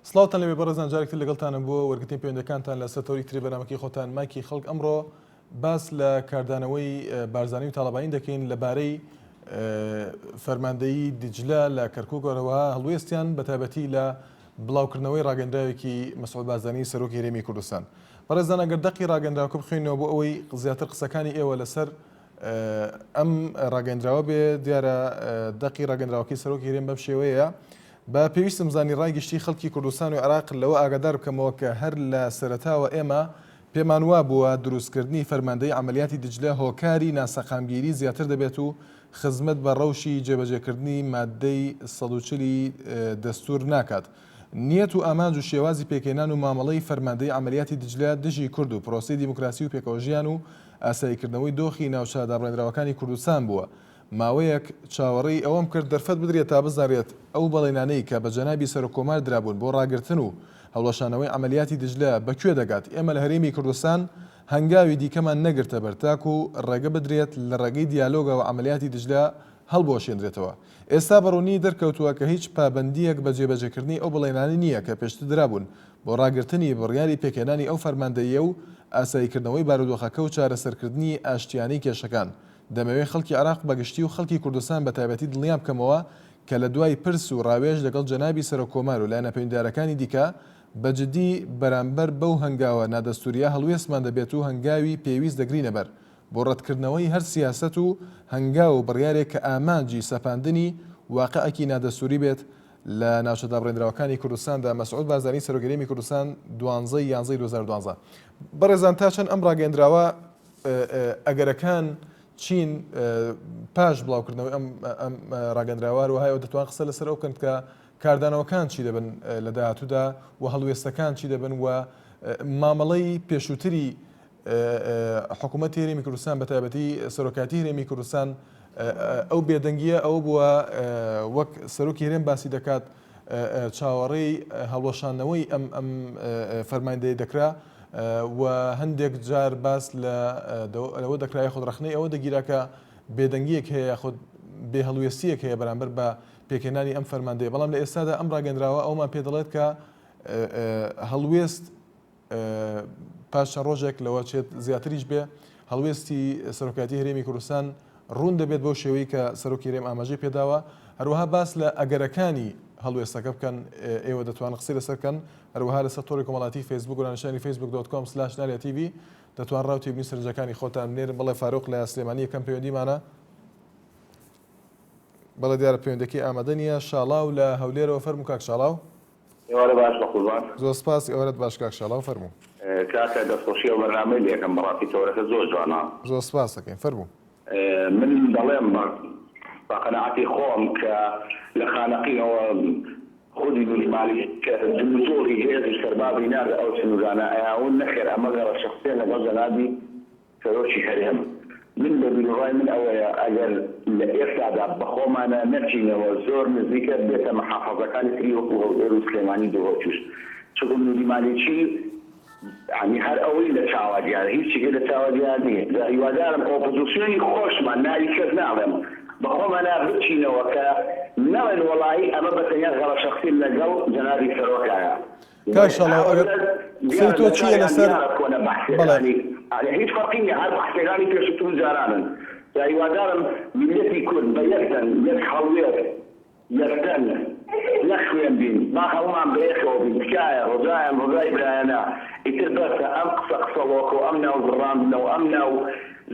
سڵاوتان لەوێ بەڕێزان جارێکی لەگەڵتانم بووە وەرگرتنی پەیوەندەکانتان لە سەرەوەی تری بەنامەکەی خۆتان مایکی خەڵک ئەمڕۆ باس لە کاردانەوەی بارزانی و تاڵەبانی دەکەین لەبارەی فەرماندەیی دیجلە لە کەرکووکەوە هەڵوێستیان بەتایبەتی لە بڵاوکردنەوەی ڕاگەندراوێکی مەسعود بارزانی سەرۆکی هەرێمی کوردستان. بەڕێزان ئەگەر دەقی ڕاگەندراوەکە بخوێنەوە بۆ ئەوەی زیاتر قسەکانی ئێوە لەسەر ئەم ڕاگەندراوە بێ دیارە دەقی ڕاگەندراوەکەی سەرۆکی هەرێم بەم شێوەیە بە پێویستم زانی ڕای گشتی خەڵکی کوردستان و عێراق لەوە ئاگادار بکەمەوە کە هەر لە سەرەتاوە ئێمە پێمان وا بووە دروستکردنی فەرماندەی عملیاتی دیجلە هۆکاری ناسەقامگیری زیاتر دەبێت و خزمەت بە ڕەوشی جێبەجێکردنی مادەی 140 دەستور ناکات. نیەت و ئامانج و شێوازی پێکێنان و مامەڵەی فەرماندەی عملیاتی دیجلە دژی کورد و پرۆسەی دیموکراسی و پێکەوەژیان و ئاساییکردنەوەی دۆخی ناوچە دابڕێنراوەکانی کوردستان بووە. ماوەیەک چاوەڕێی ئەوەم کرد دەرفەت بدرێت تا بزانێت ئەو بەڵێنانەی کە بە جەنابی سەرۆکۆمار درابوون بۆ ڕاگرتن و هەڵەشانەوەی عملیاتی دیجلە بەکوێ دەگات. ئێمە لە هەرێمی کوردستان هەنگاوی دیکەمان نەگرتە بەرتاک و ڕێگە بدرێت لە ڕێگەی دیالۆگە و عملیاتی دیجلە هەڵبۆشێنرێتەوە. ئێستا بەڕوونی دەرکەوتووە کە هیچ پابەندیەک بە جێبەجێکردنی ئەو بەڵێنانی نییە کە پێشتر درابوون بۆ ڕاگرتنی بڕیاری پێکێنانی ئەو فەرماندەیە و ئاساییکردنەوەی بارودۆخەکە و چارەسەرکردنی ئاشتیانەی کێشەکان. دەمەوێت خەڵکی عێراق بەگشتی و خەڵکی کوردستان بە تایبەتی دڵنیام بکەمەوە کە لە دوای پرس و ڕاوێژ لەگەڵ جەنابی سەرۆکۆمار و لایەنە پەیوەندیدارەکانی دیکە بەجددی بەرامبەر بەو هەنگاوە نادەستوریە هەڵوێستمان دەبێت و هەنگاوی پێویست دەگرینە بەر بۆ ڕەتکردنەوەی هەر سیاسەت و هەنگاو و بڕیارێک کە ئامانجی سەپاندنی واقعەکی نادەستوری بێت لە ناوچە دابڕێنراوەکانی کوردستاندا. مەسعود بارزانی سەرۆکی هەرێمی کوردستان 12/11/2012. بەڕێزان تا چەند ئەم ڕاگەیەندراوە ئەگەرەکان چین پاش بڵاوکردنەوەی ئەم ڕاگەندراوە وهایەوە دەتوان قسە لەسەر ئەو بکەن کە کاردانەوەکان چی دەبن لە داهاتوودا و هەڵوێستەکان چی دەبن و مامەڵەی پێشووتری حکوومەتی هەرێمی کوردستان بەتایبەتی سەرۆکاتی هەرێمی کوردستان ئەو بێدەنگیە ئەو بووە وەک سەرۆکی هەرێم باسی دەکات چاوەڕێی هەڵوەشانەوەی ئەم فەرماندەیە دەکرا و هەندێک جار باس لەوە دەکرای خودڕەخنەی ئەوە دەگیرا بێدەنگیەک هەیە خود بێ هەڵوێستیەک هەیە بەرامبەر بە پێکێنانی ئەم فەرماندەیە. بەڵام لە ئێستادا ئەم ڕاگەندراوە ئەومان پێ دەڵێت کە هەڵوێست پاش چەند ڕۆژێک لەوە چێت زیاتریش بێ هەڵوێستی سەرۆکاتی هەرێمی کوردستان ڕوون دەبێت بۆ شێوەی کە سەرۆکی هەرێم ئاماژەی پێداوە. هەروەها باس لە ئەگەرەکانی هەڵوێستەکە بکەن ئێوە دەتوان قسەی لەسەرکەن. هەروەها لەسەر تۆڕی کۆمەڵاتی فیسبوک و لانشانی facebook.com/nalya.tv دەتوان ڕاوتی بنی سەرنجەکانی خۆتان بنێرن. بەڵێ فاروق لە سلێمانی یەکەم پەیوەندیمانە. بەڵێ دیارە پەیوەندەکەی ئامادە نییە. شاڵاو لە هەولێرەوە فەرموو کاک شاڵاو. ئێوارە باش بەخوڵبان. زۆر سپاس. ئێوارەت باش کاک شاڵاو فەرموو. کاکە دەستخۆشیە و بەرنامەی لێکەم بەڕاستی تۆرەکە زۆر جوانە. زۆر سپاس دەکەین فەرموو. من دەڵێم بە قەناعەتی خۆم کە لە خانەقینەوە خودی نوریمالی کە زۆری هێزش کەربابی ناردە ئەو سنوورانە ئەیاون نەخێر ئەمە گەڕە شەخسیە لەگەڵ جەنابی سەرۆکی هەرێم. من بە بیرڕای من ئەوەیە ئەگەر لە ئێستادا بەخۆمانە نەچینەوە زۆر نزیکە بێتە مەحافەزەکانی تری وەکو هەولێر و سلێمانی دووهۆچوش. چونکە نوریمالیچی ینی هەر ئەوەی لە چاوەدیارە هیچیکە لە چاوەدیار نییە. هیوادارم ئۆپۆزیسیۆنی خۆشمان ناوی کەس ناڵێم بەخۆمانە بچینەوە کە نەڵێن وەڵایی ئەمە بەتەنیا غەڵە شەخسی لەگەڵ جەنابی سەرۆکایە. کاک شاڵاو ئەگەر قسەی تۆ چییە لەسەر هیچ فەرقی نییە هەر بەحثەکانی پێشووتر جارانن. هیوادارم میلەتی کورد بە یەکدەن یەک هەڵوێر یەکدەن نەخوێن بین با هەڵمان بەیەکەوە بین تکایە ڕۆژایان ڕۆژای برایەنە ئیتر بەسە ئەم قسەڵۆکە و ئەم ناو زڕاندنەوە ئەم ناو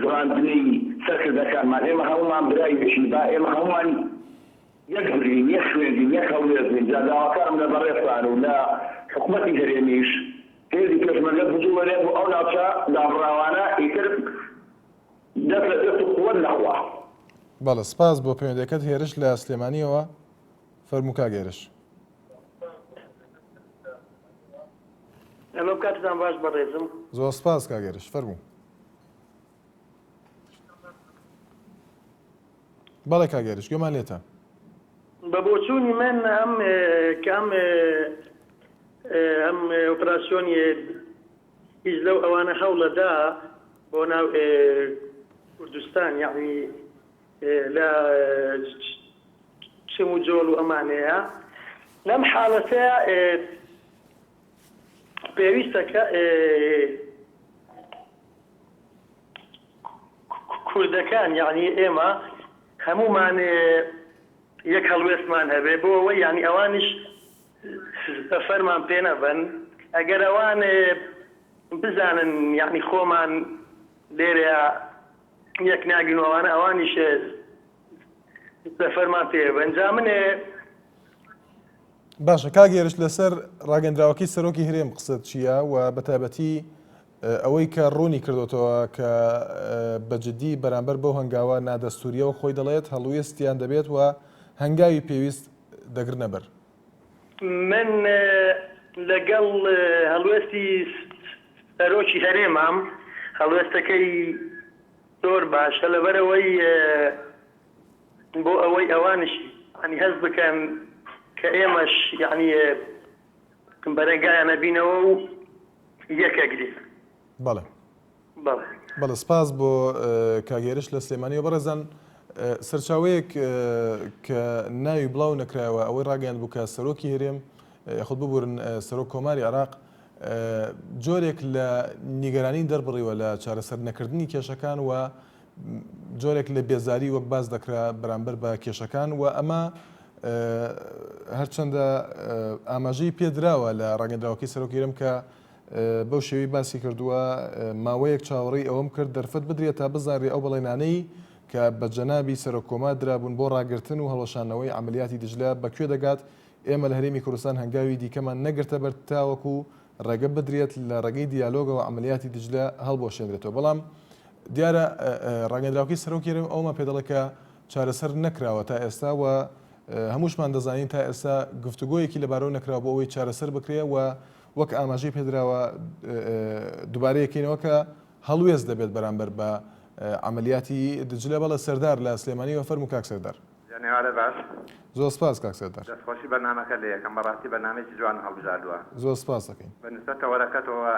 زڕاندنی سەرکردەکانمان ئێمە هەڵمان برایشی با ئێمە هەڵمان یەک برین یەک خوێندین یەک هەڵوێر بین. جاداواکارم لە بەڕێستان و لە حکوومەتی هەرێمیش هێزی پێشمەرگە بجووە لێ بوو ئەو ناوچە دابڕاوانە ئیتر دەست لە دەست و قووەت نەخوا. بەڵێ سپاس بۆ پەیوەندەکەت. هێرش لە سلێمانیەوە فەرموو کاک هێرش. ئەمە کاتتان باش بەڕێزم. زۆر سپاس کاک هێرش فەرموو. بەڵێ کاک هێرش گوێمان لێتە. بە بۆچوونی من ئەم ئۆپراسیۆنی هیچ لەو ئەوانە هەوڵەدا بۆ ناو کوردستان یعنی لە چم و جۆڵ و ئەمانەیە لەم حاڵەتەیە پێویستە کە کوردەکان یعنی ئێمە هەمومان یەک هەڵوێستمان هەبێ بۆ ئەوەی یعنی ئەوانش فەرمان پێ نەبن ئەگەر ئەوان بزانن یعنی خۆمان لێرە یەک ناگرنەوەوانە ئەوانیش فەرمان پێ بەنجا منێ باشە کاگێرش لەسەر ڕاگەندراوەکەی سەرۆکی هەرێم قسەت چییە و بەتایبەتی ئەوەی کە ڕوونی کردوتەوە کە بەجددی بەرامبەر بەو هەنگاوە نادەستوریەوە خۆی دەڵێت هەڵوێستیان دەبێت و هەنگاوی پێویست دەگرنە بەر من لەگەڵ هەڵوێستی سەرۆکی هەرێمام هەڵوێستەکەی زۆر باشە لەبەرەوەی بۆ ئەوەی ئەوانش ینی هەست بکەن کە ئێمەش یعنی بەرەنگایانە بینەوە و یەکەگرێت بەڵێ بەڵێ سپاس بۆ کاگێرش لە سلێمانی و بەڕێزان سەرچاوەیەک کە ناوی بڵاو نەکرایەوە ئەوەی ڕاگەیان بوو کە سەرۆکی هەرێم خۆت ببورن سەرۆک کۆماری عێراق جۆرێک لە نیگەرانی دەربڕیوە لە چارەسەر نەکردنی کێشەکان و جۆرێک لە بێزاری وەک باز دەکرا بەرامبەر بە کێشەکان و ئەمە هەرچەندە ئاماژەی پێدراوە لە ڕاگەندراوەکەی سەرۆکی هەرێم کە بەو شێوەی باسی کردووە ماوەیەک چاوەڕێی ئەوەم کرد دەرفەت بدرێت تا بزانڕێ ئەو بەڵێنانەی کە بە جەنابی سەرۆک کۆمار درابوون بۆ ڕاگرتن و هەڵەشانەوەی عملیاتی دژلە بەکوێ دەگات ئێمە لە هەرێمی کوردستان هەنگاوی دیکەمان نەگرتە بەر تاوەکو ڕێگە بدرێت لە ڕێگەی دیالۆگەوە عملیاتی دژلە هەڵبۆشێنرێتەوە بەڵام دیارە ڕاگەندراوەکەی سەرۆکی هەرێم ئەومان پێ دەڵێت کە چارەسەر نەکراوە تا ئێستا و هەمووشمان دەزانین تا ئێستا گفتوگۆیەکی لەبارەوە نەکراوە بۆ ئەوەی چارەسەر بکرێ و وەک ئاماژەی پێدراوە دووبارەیەکەینەوە کە هەڵوێست دەبێت بەرامبەر بە عملیاتی دجلە بەڵە سەردار لە سلێمانی و فەرموو کاک سەردار جانێوارە باش زۆر سپاس کاک سەردار دەستخۆشی بەرنامەکە لە یەکەم بەڕاستی بەرنامەیەکی جوان هەڵبژاردووە زۆر سپاس دەکەین بەنسبەتە وەرەکەتەوە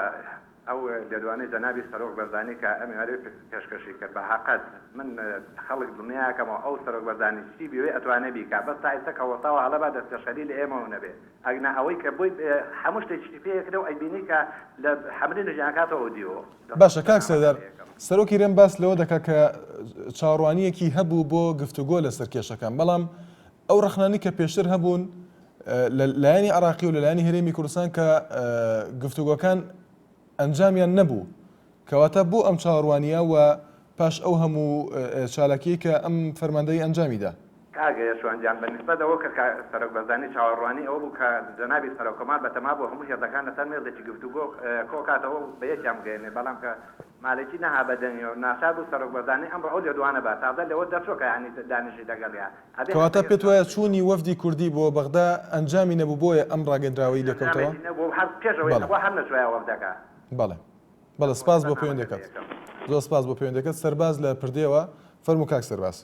ئەو لێدوانەی جەنابی سەرۆک بەرزانی کە ئەمێوارێ پێشکەشی کرد بە حەقەت من خەڵک دنیاکەمەوە ئەو سەرۆک بەرزانی چی بوێ ئەتوانێ بیکا بەس تا ئێستا کەوەتاوە هەڵە با دەستپێشەری لە ئێمەوە نەبێ ئەگنا ئەوەی کە بۆی هەموو شتێکی پێکرێ و ئەیبینی کە لە حەملی نژیانکاتەوە دیوە باشە کاک سەردار سەرۆکی هەرێم باس لەوە دەکات کە چاوەڕوانیەکی هەبوو بۆ گفتوگۆ لەسەر کێشەکان بەڵام ئەو ڕەخنانی کە پێشتر هەبوون لە لایەنی عێراقی و لە لایەنی هەرێمی کوردستان کە گفتوگۆکان ئەنجامیان نەبوو کەواتە بۆ ئەم چاوەڕوانیە و پاش ئەو هەموو چالاکی کە ئەم فەرماندەی ئەنجامیدا کاگەیە شوانجان بەنسبەت ئەوە کە سەرۆک بەرزانی چاوەڕوانی ئەوە بوو کە جەنابی سەرۆکۆمار بەتەما بۆ هەموو هێزەکان لەسەر مێردێکی گفتوگۆ کۆکاتەوە بە یەکیان بگەێنێ بەڵام کە مالێکی نەها بەدەنی و ناسا بوو سەرۆک بەرزانی ئەمڕۆ ئەو لێدوانە بە تازە لەوە دەچۆکە یعنی دانیشی دەگەڵیان کەواتە پێت وایە چوونی وەفدی کوردی بۆ بەغدا ئەنجامی نەبوو بۆیە ئەم ڕاگەندراوەی لەکەوتەوە پێشەوەی هەر نەچوایە وەفدەکە بەڵێ سپاس بۆ پەیوەندەکەت زۆر سپاس بۆ پەیوەندەکەت سەرباز لە پردێەوە فەرموو کاک سەرباز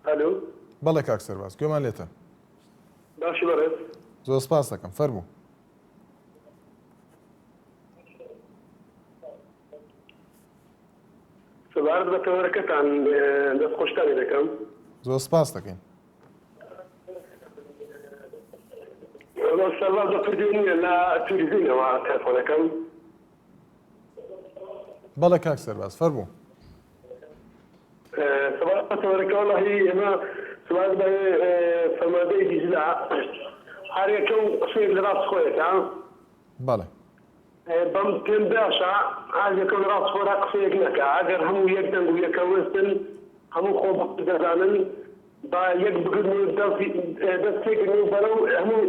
هەلو بەڵێ کاک سەرباز گوێمان لێتە باشی بەڕێز زۆر سپاس دەکەم فەرموو سەبارەت بە تەوەرەکەتان دەستخۆشتانی دەکەم زۆر سپاس دەکەین سەرباز بە پردی نییە لە توریزینەوە تەلەفۆنەکەم بەڵێ کاک سەرباز فەرموو سەبارەت بە تەوەرەکە وەڵاهی ئێمە سەبارەت بە فەرماندەی دیجلا هەر یەکەم قسەیەک لە ڕاست خۆیەتە بەڵێ بەم پێم باشە هەر یەکەم لە ڕاست خۆرا قسەیەک نەکە ئەگەر هەموو یەک دەنگ و یەکە وەستن هەموو خۆ دەزانن با یەک بگرن و دەست تێکردن و بەرەو هەموو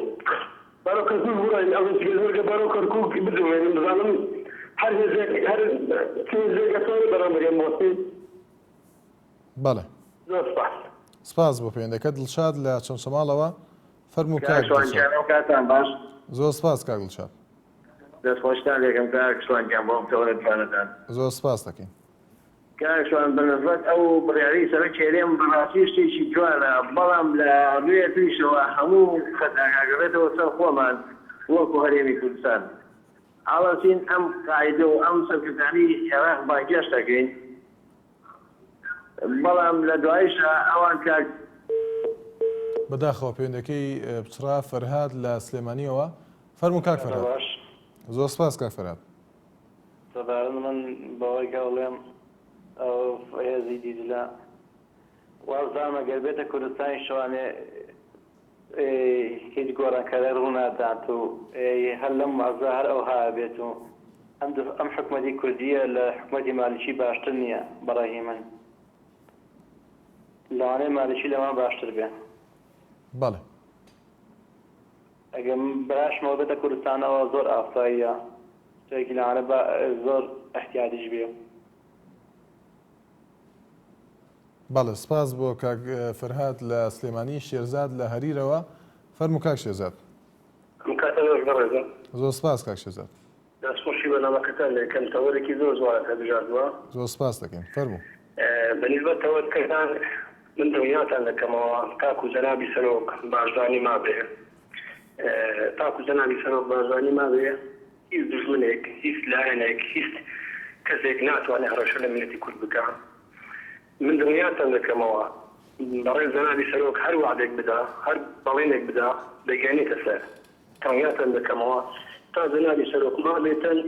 بەرەو کەرکووک بڕۆین ئەو هێزگە بەرەو کەرکووک بدوێنن بزانم هەر هێزێک هەر هێزێکە سۆری بەرامبەرێن بۆستی بەڵێ زۆر سپاس سپاس بۆ پەیوەندەکەت دڵشاد لە چەند شەماڵەوە فەرموو کاک کاتان باش زۆر سپاس کاک دڵشاد دەستخۆشتان لێکم کاک شوانگیان بۆم تەوەرەتوانەتان زۆر سپاس دەکەین کاکشوان بەنسبەت ئەو بڕیاری سەرۆک هێرێم بەڕاستی شتێکی جوانە بەڵام لە ڕوێ تویشەوە هەموو خەتاکاگەڕێتەوە سەر خۆمان وەکو هەرێمی کوردستان ئاڵەسین ئەم قاعدە و ئەم سەرکردانی عێراق باگەشت دەکەین بەڵام لە دوایشە ئەوان کاک بەداخەوە پەیوەندەکەی بچرا فەرهاد لە سلێمانیەوە. فەرموو کاک فەرهاد. زۆر سپاس کاک فەرهاد. سەبارەت من بەوەی کەڵێم ئەو فەیەزی دیجلە وازدامە گەر بێتە کوردستانی شوانێ هیچ گۆڕانکارە ڕوونادات و هەر لەم وازە هەر ئەو ها بێت و ئەم حکومەتی کوردیە لە حکومەتی مالیکی باشتر نییە بەڕێی من لەوانەیە مالیکی لەمان باشتر بێ. بەڵێ ئەگەر بەراشمەوە بێتە کوردستانەوە زۆر ئاساییە شتێکی لەوانە زۆر احتیاجیش بێ. بەڵێ سپاس بۆ کاک فەرهاد لە سلێمانی. شێرزاد لە هەریرەوە. فەرموو کاک شێرزاد. زۆر سپاس کاک شێرزاد. دەستخۆشی بەنامەکەتان لێکەم تەوەرێکی زۆر جوانە بژاردووە. زۆر سپاس دەکەین. فەرموو. بەنسبەت تەوەرکردان من دڵنیاتان دەکەمەوە تاکو جەنابی سەرۆک باشدانی مابێ تاکو جەنابی سەرۆک باشدانی مابێ هیچ دژمنێک هیچ لایەنێک هیچ کەسێک ناتوانێت هەڕەشە لە ملەتی کورد بکە. من دڵنیاتان دەکەمەوە بەڕێز جەنابی سەرۆک هەر وعدێک بدا هەر بەڵێنێک بدا دەگەێنێتە سەر. دڵنیاتان دەکەمەوە تا جەنابی سەرۆک مابێتن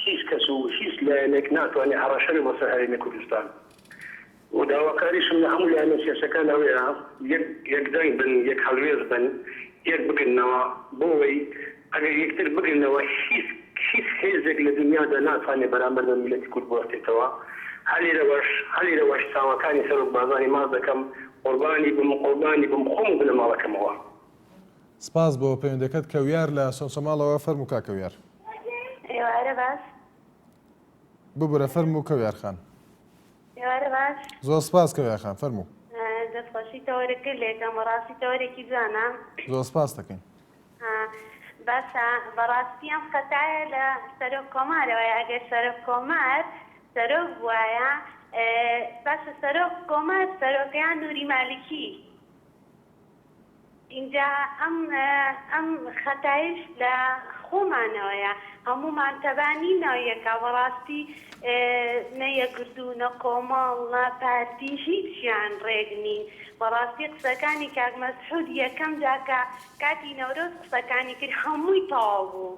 هیچ کەس و هیچ لایەنێک ناتوانێت هەڕەشە بۆ سەر هەرێمی کوردستان. و داواکاریشم لە هەموو لایەنە سیاسەکان ئەوەیە یەکدەنگ بن یەک هەڵوێز بن یەک بگرنەوە بۆەوەی ئەگەر یەکتر بگرنەوە هیچ هێزێک لە دنیادا ناتوانێت بەرامبەر بە میلەتی کورد بوەستێتەوە. هەلیرەوەش چاوەکانی سەرۆک بازانی ماز دەکەم قوربانی بم خۆم بنە ماڵەکەمەوە. سپاس بۆ پەیوەندەکەت کەویار لە سۆنچەماڵەوە. فەرموو کاک کەویار. ئێوارە باش ببرە فەرموو کەویار خان. ئێوارە باش زۆر سپاس کەویار خان. فەرموو. دەستخۆشی تەوەرەکە لێکەم ڕاستی تەوەرێکی جوانە. زۆر سپاس دەکەین. باشە بەڕاستی ئەم خەتایە لە سەرۆک کۆمارەوە ئەگەر سەرۆک کۆمار سەرۆک بوایە باشە سەرۆک کۆمار سەرۆکیان نووری مالیکی اینجا ئەم خەتایش لە خۆمانەوەیە هەمومان تەبانینەوە یەکە بەڕاستی نەیەگرتو نە کۆمەڵ نە پارتی هیچیان ڕێک نین. بەڕاستی قسەکانی کاک مەسعود یەکەم جاکە کاتی نەورۆز قسەکانی کرد هەمووی تەواو بوو.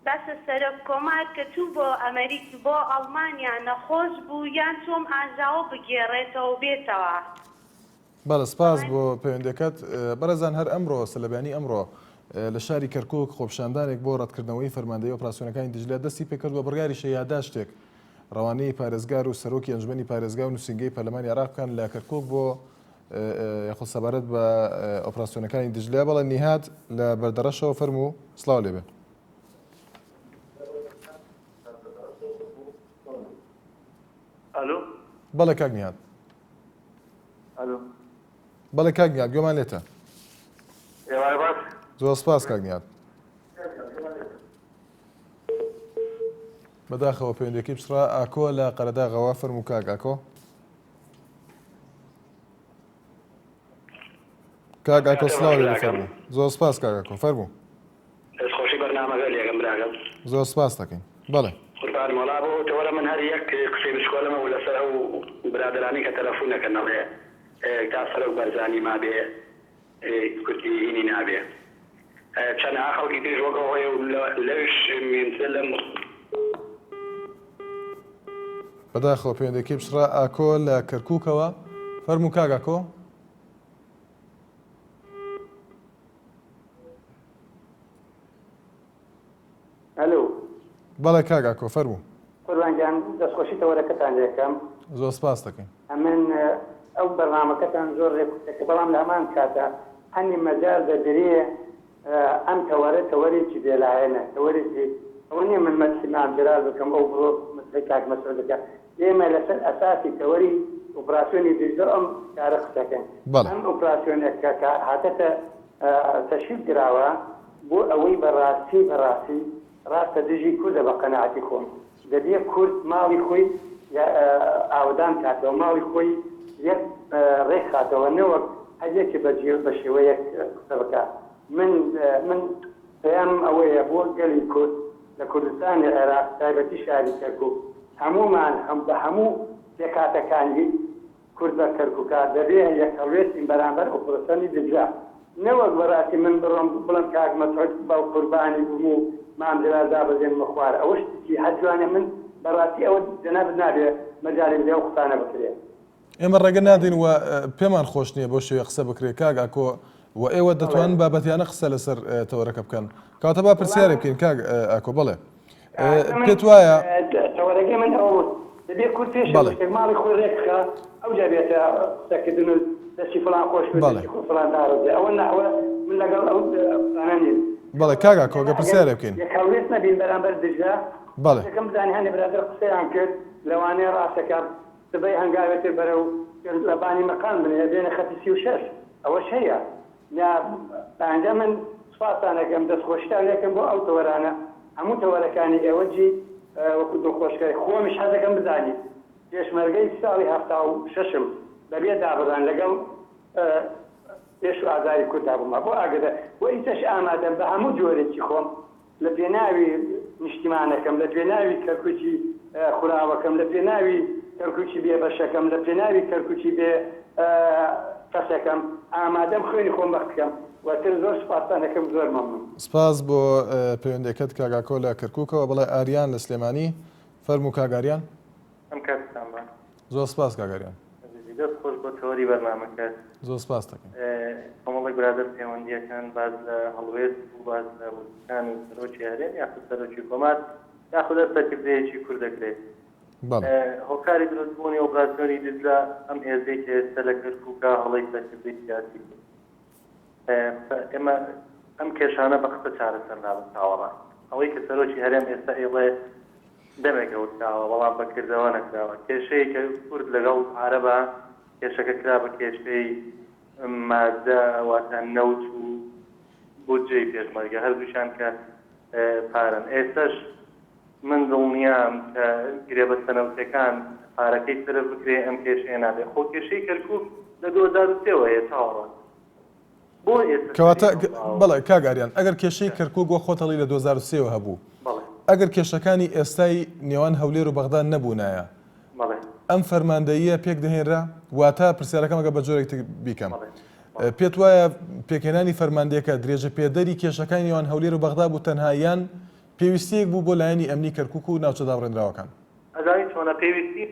باشە سەرۆک کۆمار کە چوو بۆ ئەمریک بۆ ئەڵمانیا نەخۆش بوو یان چۆم ئاژاوە بگێڕێتەوە بێتەوە. بەڵێ سپاس بۆ پەیوەندەکەت. بەرەزان هەر ئەمڕۆ سەلەبیانی ئەمڕۆ لە شاری کەرکووک خۆپشاندانێک بۆ ڕەتکردنەوەی فەرماندەی ئۆپراسیۆنەکانی دژلە دەستی پێکردووە بڕیاری یادداشتێک ڕەوانەی پارێزگار و سەرۆکی ئەنجومەنی پارێزگا و نووسینگەی پەرلەمانی عێراقیان لە کەرکووک بۆ یاخود سەبارەت بە ئۆپراسیۆنەکانی دژلە. بەڵێ نیهاد لە بەردەڕەشەوە. فەرموو سڵاو لێبێ. ئەلو بەڵێ کاک نیهاد. ئەلو بەڵێ کاک نیهاد گوێمان لێتە. ئێوارە باش زۆر سپاس کاک نیهاد. بەداخەوە پەیوەندێکی بچڕا ئاکۆ لە قەرەداغەوە. فەرموو کاک ئاکۆ. کاک ئاکۆ سڵاو لێبێ. فەرموو. زۆر سپاس کاک ئاکۆ. فەرموو. دەستخۆشی بەرنامەکە لێکەم براگەم. زۆر سپاس دەکەین. بەڵێ قوربان مەڵا بۆ تەوەرە من هەر یەک قسەی بچکۆڵەمە و لەسەر ئەو برادرانی کە تەلەفۆنەکەنەوەێ تا سەرۆک بەرزانی مابێ کورتی هینی نابێ چەند خەڵکی تێژ وەگەڵی و لەوش میێنتر لەم بەداخەوە پەیوەندێکی بچڕا ئاکۆ لە کەرکووکەوە. فەرموو کاک ئاکۆ. ئەلو بەڵێ کاک ئاکۆ. فەرموو. قوربانجان دەستخۆشی تەوەرەکەتان لێکەم. زۆر سپاس دەکەین. ئەمن ئەو بەرنامەکەتان زۆر ڕێکوتەکە بەڵام لە هەمان کاتە هەنی مەجار دەدرێ ئەم تەوەرێکی بێلایەنە تەوەرێکی ئەوە نییە من مەسیمان جرال بکەم ئەو بڕۆ کاک مەسعود دەکە ئێمە لەسەر ئەساسی تەوەری ئۆپراسیۆنی دژلە ئەم کارە قسەکەن. ئەم ئۆپراسیۆنێکە کە هاتەتە تەشکیل کراوە بۆ ئەوەی بەڕاستی ڕاستە دژی کوردە بە قەناعەتی خۆم دەبێ کورد ماڵی خۆی ئاودان کاتەوە ماڵی خۆی یەک ڕێک خاتەوە نەوەک هەرێکی بە شێوەیەک قسە بکە. من پێیان ئەوەیە بۆ گەلی کورد لە کوردستانی عێراق تایبەتی شاری کەرکووک هەمومان بە هەموو پێکاتەکانی کورد بە کەرکووکە دەبێ یەکەڵێتین بەرامبەر ئۆپۆرسیۆنی دجا نەوەک بەڕاستی من بڕۆم بڵم کاک مەسعود باو قوربانی بووم و مامزرا دابەزێنمە خوار ئەوە شتێکی هەر جوانە من بەڕاستی ئەوە جەنابەت نابێ مەجالی بدێ ئەو قسانە بکرێت ئێمە ڕێگە نادەین و پێمان خۆش نییە بۆ شێوەیە قسە بکرێت کاک ئاکۆ و ئێوە دەتوانن بابەتیانە قسە لەسەر تەوەرەکە بکەن کاتە با پرسیارێ بکەین کاک ئاکۆ بڵێ پێت وایە تەوەرەکەی من ئەو دەبێت کورد پێش ماڵی خۆی ڕێکخە ئەو جابێتە قسەکردن و دەستی فڵان خۆش فڵان دارۆزێ ئەوە ناوە من لەگەڵ ئەو قسانە نیم بەڵێ کاک ئاکۆ گە پرسیارێ بکەین یەکەڵێت نەبین بەرامبەر دجا بەڵێ یەکەم بزانانی هەندێک برادر قسەیان کرد لەوانەیە ڕاستەکە سبەی هەنگاوێتر بەرەو لەبانی مەقام بنێ بێنە خەتی 36 ئەوەش هەیە ئەنجا من سوپاسانەکەم دەستخۆشتان لێکم بۆ ئەو تەوەرانە هەموو تەوەرەکانی ئێوەجی وەکو دڵخۆشکەی خۆمیش حەزەکەم بزانی پێشمەرگەی ساڵی 76م بەبێ دابڕان لەگەڵ پێش و ئازاری کوردا بوومە بۆ ئاگدە بۆ ئیتەش ئامادەم بە هەموو جۆرێکی خۆم لە پێناوی نیشتیمانەکەم لە پێناوی کەرکووکی خوراوەکەم لە پێناوی کەرکووکی بێ بەشەکەم لە پێناوی کەرکووکی بێ کەسەکەم ئامادەم خوێنی خۆم بەختکەم واتر زۆر سپاسانەکەم زۆر مەمنون سپاس بۆ پەیوەندیەکەت کاگاکۆ لە کەرکووکەوە بەڵێ ئاریان لە سلێمانی فەرموو کاگاریان ئەم کاتتان بە زۆر سپاس کاگاریان دەست خۆش بۆ تەوەری بەرنامەکەت زۆر سپاس دەکەم کۆمەڵی برادر پەیوەندیەکان باز لە هەڵوێست و باز لە وزەکانی سەرۆکی هەرێم یاخود سەرۆکی کۆمات یاخود دەستەکردەیەکی کوور دەکرێت هۆکاری دروستبوونی ئۆپراسیۆنی دجا ئەم هێزێکی ئێستا لە کەرکووکە هەڵەی سەرکردەی سیاسی ئێمە ئەم کێشانە بە قسە چارەسەر نابن تاوەڕا ئەوەی کە سەرۆکی هەرێم ئێستا ئێڵێ دەمێکەوتاوە بەڵام بەکردەوە نەکراوە کێشەیە کە کورد لەگەڵ عارەبە کێشەکە کرا بە کێشەی مادە واتە نەوت و بودجەی پێشمەرگە هەردووشان کە پارن ئێستاش من دڵنیام کە گرێبەستەنەوتەکان پارەکەی سرە بکرێ ئەم کێشەیە نابێ خۆ کێشەی کەرکووک لە 2003 هەیە تاوەڕا بۆ کەواتە بەڵێ کاگاریان ئەگەر کێشەی کەرکووک وە خۆتەڵی لە 2003 هەبوو ئەگەر کێشەکانی ئێستای نێوان هەولێر و بەغداد نەبوونایە ئەم فەرماندەییە پێک دەهێنرا واتە پرسیارەکەم ئەگە بە جۆرێک بیکەم پێت وایە پێکهێنانی فەرماندەیەکە درێژە پێدەری کێشەکانی نێوان هەولێر و بەغداد بوو تەنهاییان پێویستیەک بوو بۆ لایەنی ئەمنی کەرکووک و ناوچە دابڕێنراوەکان ئەزانی چۆنە پێویستی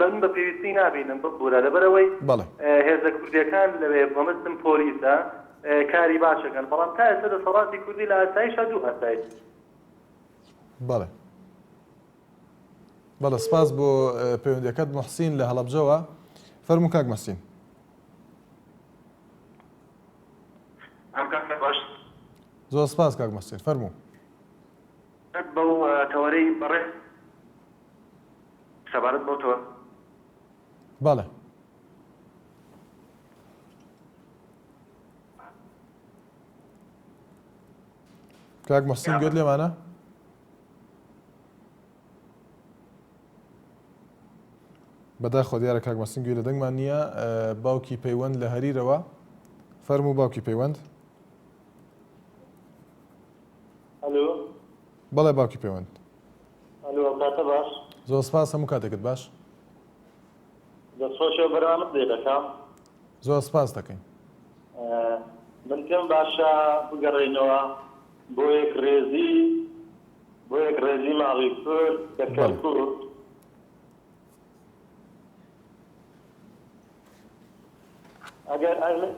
من بە پێویستی نابینم ببوورە لەبەرەوەی هێزە کوردیەکان لەوێ بەمەستم پۆلیسە کاری باشەکەن بەڵام تا ئێستا دەسەڵاتی کوردی لە ئاسایشە دوو ئاسایش بەڵێ سپاس بۆ پەیوەندیەکەت موحسین لە هەڵەبجەوە فەرموو کاک مەسین زۆر سپاس کاک مەسین فەرموو بەو تەوەرەی بەڕێ سەبارەت بۆ تۆ بەڵێ کاک مەسین گوێت لێمانە بەداخۆ دیارە کاک مەسین گوێ لە دەنگمان نییە باوکی پەیوەند لە هەریرەوە فەرموو باوکی پەیوەند بەڵێ باوکی پەیوەند کاتە باش زۆر سپاس هەموو کاتێکت باش دەستخۆشەوە بەرامت لێ دەکەم زۆر سپاس دەکەین من پێم باشە بگەڕێنەوە بۆ یەک ڕێزی ماڵی کورد کە کەرکووک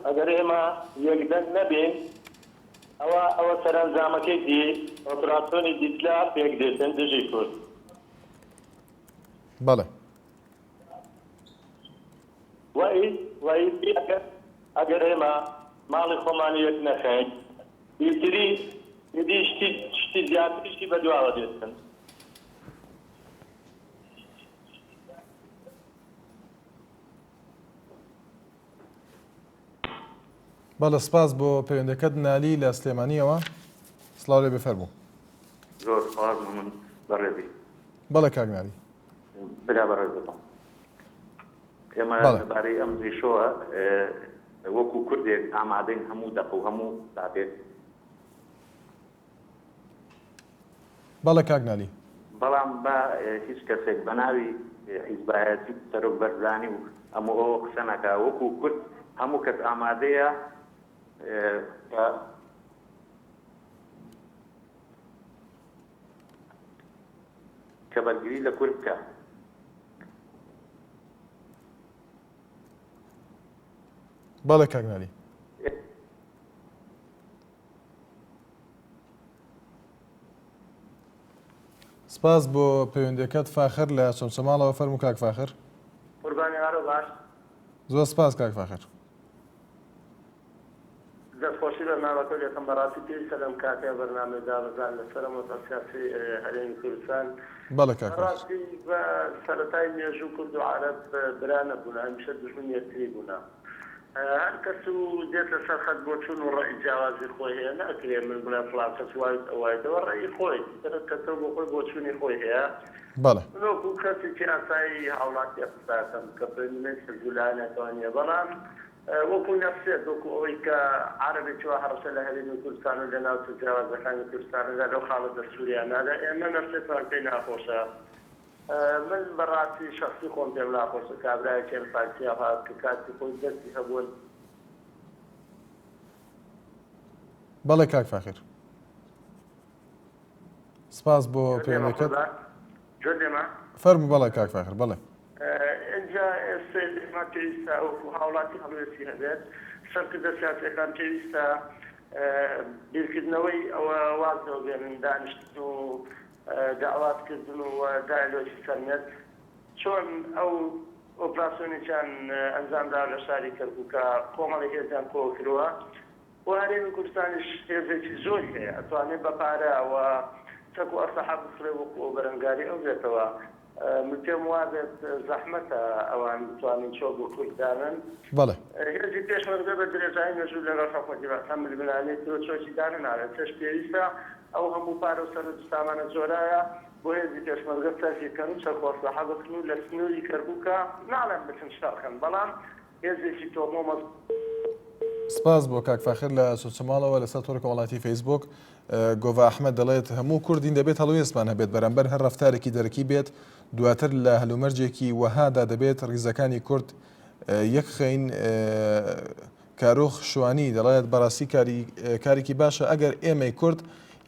ئەگەر ئێمە یەکدەنگ نەبین ئەوە سەرنجامەکەی دی ئۆپراسیۆنی دیتلا پێک دێتن دژی کورد بەڵێ وای ئەگەر ئێمە ماڵی خۆمانی یەک نەخەین یدی شتی زیاتریشتی بەدواوە دێتن بەڵێ سپاس بۆ پەیوەندەکەت نالی لە سلێمانیەوە سڵاو لێ بفەرموو زۆر سپاس من بەڕێزی بەڵێ کاک نالی برا بەڕێز دەبم ئێمە لەبارەی ئەم زیشۆوە وەکو کوردێک ئامادەین هەموو دەق و هەموو دابێت بەڵێ کاک نالی بەڵام بە هیچ کەسێک بە ناوی حیزبایەتی سەرۆک بەرزانی و هەموو ئەوە قسە ناکا وەکو کورد هەموو کەس ئامادەیە کە بەرگری لە کورد بکە. بەڵێ کاکنالی. سپاس بۆ پەیوەندیەکەت فاخر لە چەمچەماڵەوە فەرموو کاک فاخر. قوربانی هارۆ باش. زۆر سپاس کاک فاخر. دەستخۆشی بە ناوەکە لێتم بەڕاستی پێویستە لەم کاتەیە بەرنامەدا بزان لەسەر مۆتۆر سیاسی هەرێمی کوردستان. بەڵێ کاک فاخر. ڕاستی بە سەرەتای مێژوو کورد و عەرەب برا نەبوون، هەمیشە دوژمن یەکتری بوون. هەر کەس و دێت لەسەر خەت بۆ چوون و ڕێی جیاوازی خۆی هەیە، ناکرێ من بڵێ فڵان کەس ئەوایەوە ڕێی خۆی کەسە بۆ خۆی بۆ چوونی خۆی هەیە. بەڵێ من وەکو کەسێکی ئاسایی هاوڵاتی قساتم کە پێمێن سەرجولان ناتوانیە، بەڵام وەکو نەفسێت وەکو ئەوەی کە عەرەبێکیەوە هەڕەشە لە هەرێمی کوردستان و لە ناو جیاوازەکانی کوردستاندا لەو خاڵەتە سووریانادا ئێمە نەفسێتمان پێی ناخۆشە. من بەڕاستی شخصی خۆم پێم ناخۆشە کابرایەکێن پارتیا هات کە کاتی خۆی دەستی هەبوون. بەڵێ کاک فاخر. سپاس بۆ پەیوەندیەکەت. جۆر لێمە فەرموو بەڵێ کاک فاخر بەڵێ. اینجا ئێستا پێویستە وەکو هاوڵاتی هەڵوێستی هەبێت سەرکردە سیاسیەکان پێویستە بیرکردنەوەی ئەوە وازەوە بێنن دانیشتن و داواتکردن و دایلۆجی سەرمێت چۆن ئەو ئۆپراسیۆنێکیان ئەنجامدا لە شاری کەرکووکە کۆمەڵی هێزیان کۆ کردووە و هەرێمی کوردستانیش هێزێکی زۆر هەیە ئەتوانێت بە پارەوە چەک و ئەسەحاب بفرێ وەکو بەرەنگاری ئەو بێتەوە. من پێم وابێت زەحمەتە ئەوان بتوانین چۆ بۆ کورددانن. بەڵێ هێزی پێشمەرگە بە درێژایی مێژوو لەگەڵ خەڵکی هەمل بنانێتەوە چۆکی دانناوێت چش پێویستە ئەو هەموو پارە و سەرنج سامانە جۆرایە بۆ هێزی پێشمەرگە سەرکەن و چەک وەسلحە بکن و لە سنووری کەرکووکە ناڵێن بچن شەڕکەن، بەڵام هێزێکی تۆمۆمە. سپاس بۆ کاک فاخر لە چەمچەماڵەوە لەسەر تۆڕی کۆمەڵایەتی فەیسبوک. گۆڤا ئەحمەد دەڵێت هەموو کوردین دەبێت هەڵوێستمان هەبێت بەرامبەر هەر ڕەفتارێکی دەرەکی بێت دواتر لە هەلومەرجێکی وەهادا دەبێت ڕیزەکانی کورد یەک خەین. کارۆخ شوانی دەڵێت بەڕاستی کارێکی باشە ئەگەر ئێمەی کورد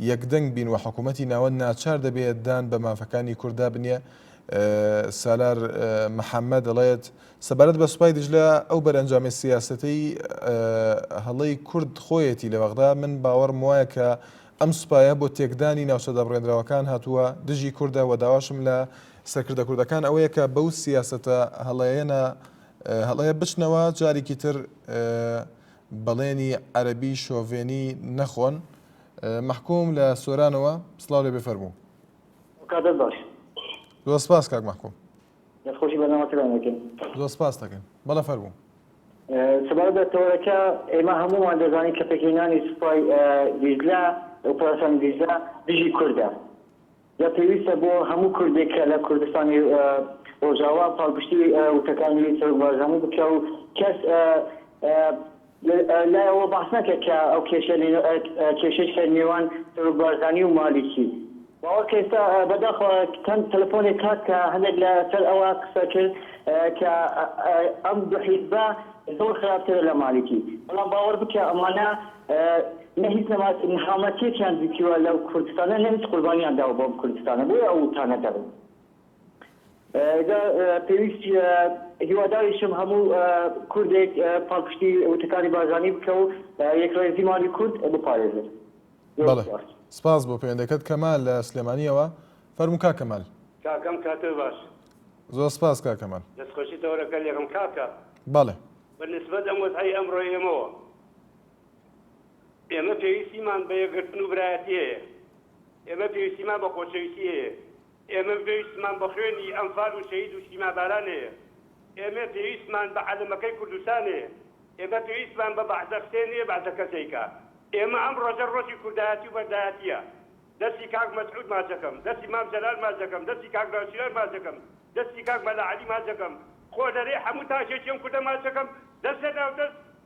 یەکدەنگ بین و حکوومەتی ناوەند ناچار دەبێت دان بە مافەکانی کووردا بنیە. سالار محەممەد دەڵێت سەبارەت بە سوپای دژلە ئەو بەرەنجامی سیاسەتەی هەڵەی کورد خۆیەتی لە وەغدا من باوەڕم وایە کە ئەم سوپایە بۆ تێکدانی ناوچەدا بڕێنراوەکان هاتووە دژی کووردە و داواشم لە سەرکردە کوردەکان ئەوەیە کە بەو سیاسەتە هەڵەیە بچنەوە جارێکی تر بەڵێنی عەرەبی شۆڤێنی نەخۆن. محکوم لە سۆرانەوە سڵاو لێ بفەرموو. کاتت باش. زۆر سپاس کاک محکوم. دەستخۆشی بەنامەکەدانەکەن. زۆر سپاس دەکەن. بەڵێ فەرموو. سەبارەت بە تۆڕەکە ئێمە هەموومان دەزانین کە پێکهێنانی سوپای دیزلا ئۆپراسیۆن دیزلا دژی کوردە. یا پێویستە بۆ هەموو کوردێک کە لە کوردستانی ڕۆژاوا پاڵپشتی وتەکانی سەربازانە بکە و کەس لایەوە بەحس نەکە کە ئەو کێشەی کە نێوان سەربازانی و مالیکی. باوەڕ کە ئێستا بەداخەوە چەند تەلەفۆنێک هات کە هەندێک لە سەر ئەوە قسە کرد کە ئەم دوو حیزبە زۆر خراپترە لە مالیکی، بەڵام باوەڕ بکە ئەمانە نە هیچ نەهامەتیەکیان دیکیوە لەو کوردستانە نە هیچ قوربانیان داوە بۆ کوردستانە بۆیە ئەو وتانە دەبن. پێویستی هیواداریشم هەموو کوردێک پاڵپشتی وتەکانی بازانی بکە و یەکڕێزی مالی کورد بپارێزێت. بەڵێ سپاس بۆ پەیوەندەکەت کەمال لە سلێمانیەوە فەرموو کاک کەمال. کاکەم کاتە باش. زۆر سپاس کاک کەمال. دەستخۆشی تەوەرەکە لێکم کاکە. بەڵێ. بەنسبەت ئەم وەزعی ئەمڕۆ ئێمە پێویستیمان بە یەکگرتن و برایەتی هەیە، ئێمە پێویستیمان بە خۆشەویستی هەیە، ئێمە پێویستمان بە خوێنی ئەنفال و شەهید و سیماباران هەیە، ئێمە پێویستمان بە عەلەمەکەی کوردستان هەیە، ئێمە پێویستمان بە بەعزە حسێن هەیە بەعزە کەسێکە. ئێمە ئەم ڕۆژە ڕۆژی کوردایەتی و بەردایەتیە. دەستی کاک مەسعود ماچەکەم، دەستی مام جەلال ماچەکەم، دەستی کاک ناوچیران ماچەکەم، دەستی کاک مەلا عەلی ماچەکەم، خۆ دەرێ هەموو تاژێکیەم کوردە ماچەکەم، دەست لەناو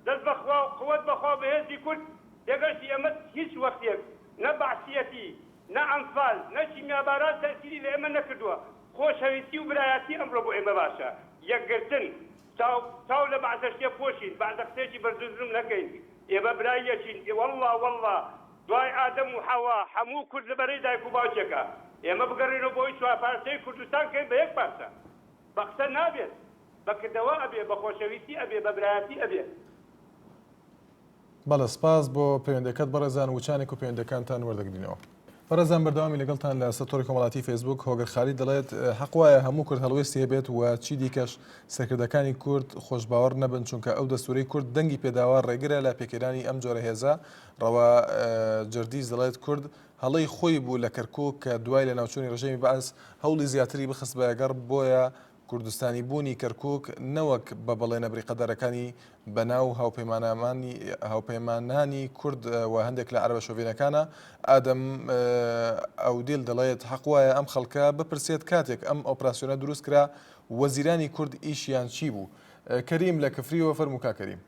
دەست بەخوا و قووەت بەخوا بەهێزی کورد لەگەڵی ئێمە هیچ وەختێک نە بەعسیەتی نە ئەنفال نە سیمیاباران تەسیری لە ئێمە نەکردووە. خۆشەویستی و برایەتی ئەمڕۆ بۆ ئێمە باشە یەکگرتن چاو لە بەعزە شتێ پۆشین بەعزە قسێکی بەرزوزرم نەکەین ئێمە برای یەکین والله دوای ئادەم و حەوا هەموو کورد لەبەرەی دایک و باوکێکە ئێمە بگەڕێنەوە بۆی چوار پارچەی کوردستان کەین بە یەک پارچە بە قسە نابێت بەکردەوە ئەبێ بە خۆشەویستی ئەبێ بە برایەتی ئەبێ. بەڵێ سپاس بۆ پەیوەندەکەت بەڕێزان وچانێک و پەیوەندەکانتان وەردەگرینەوە. بەڕێزان بەردەوامی لەگەڵتان لە سەتۆری کۆمەڵاتی فەیسبوک هۆگر خالی دەڵێت حەق وایە هەموو کورد هەڵوێستی هەبێت و چی دیکەش سەرکردەکانی کورد خۆشباوەڕ نەبن چونکە ئەو دەستوورەی کورد دەنگی پێداوا ڕێگرە لە پێکێرانی ئەم جۆرە هێزە. ڕەوا جەردیز دەڵێت کورد هەڵەی خۆی بوو لە کەرکووک کە دوای لە ناوچوونی ڕژەمی بەعز هەوڵی زیاتری بخست بە یەگەڕ بۆیە کوردستانی بوونی کەرکووک نەوەک بە بەڵێنە بریقەدارەکانی بەناو هاوپەیمانانی کورد و هەندێک لە عەرەبە شۆڤێنەکانە. ئادەم ئەودیل دەڵێت حەق وایە ئەم خەڵکە بپرسێت کاتێک ئەم ئۆپراسیۆنە دروست کرا وەزیرانی کورد ئیشیان چی بوو. کەریم لە کفریەوە فەرموو کاکەریم.